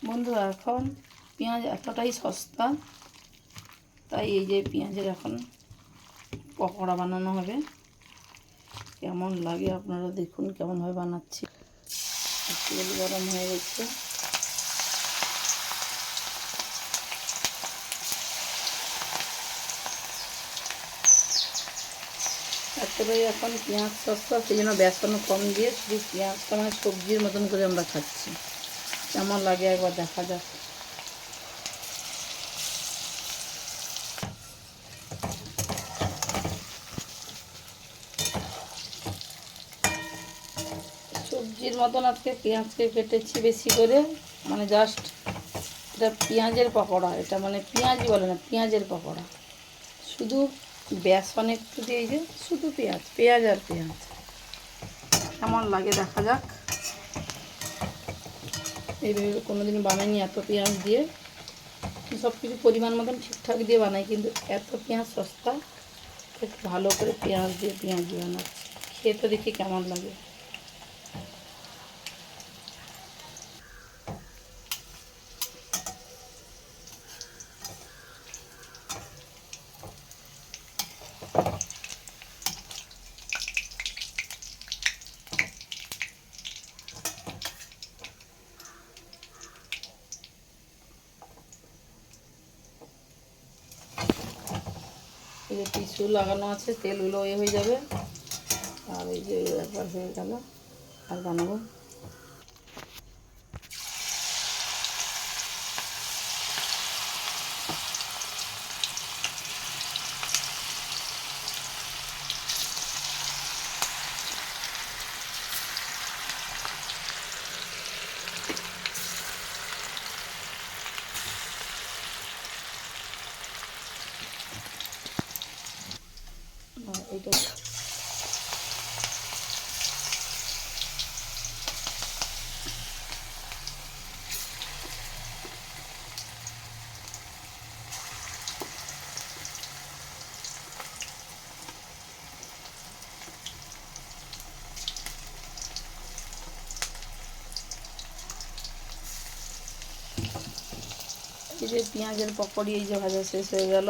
বন্ধুরা, এখন পেঁয়াজ এতটাই সস্তা, তাই এই যে পেঁয়াজের এখন পকোড়া বানানো হবে। কেমন লাগে আপনারা দেখুন কেমনভাবে বানাচ্ছি। তেল গরম হয়ে গেছে। এতটাই এখন পেঁয়াজ সস্তা, সেই জন্য বেসন কম দিয়ে শুধু পেঁয়াজটা মানে সবজির মতন করে আমরা খাচ্ছি। কেমন লাগে একবার দেখা যাক। সবজির মতন আজকে পেঁয়াজকে কেটেছি বেশি করে, মানে জাস্ট এটা পেঁয়াজের পকোড়া। এটা মানে পেঁয়াজই বলে না, পেঁয়াজের পকোড়া। শুধু বেসন একটু দিয়ে, যে শুধু পেঁয়াজ পেঁয়াজ আর পেঁয়াজ। কেমন লাগে দেখা যাক। এইভাবে কোনোদিন বানাইনি এত পেঁয়াজ দিয়ে। সব কিছু পরিমাণ মতন ঠিকঠাক দিয়ে বানাই, কিন্তু এত পেঁয়াজ সস্তা, একটু ভালো করে পেঁয়াজ দিয়ে বানাচ্ছি। খেতে দেখি কেমন লাগে। এই যে টিস্যু লাগানো আছে, তেলগুলো হয়ে যাবে। আর এই যে একবার হয়ে গেল, আর বানাবো। এইটা এই যে পেঁয়াজের পকোড়ি এই যে ভাজা শেষ হয়ে গেল।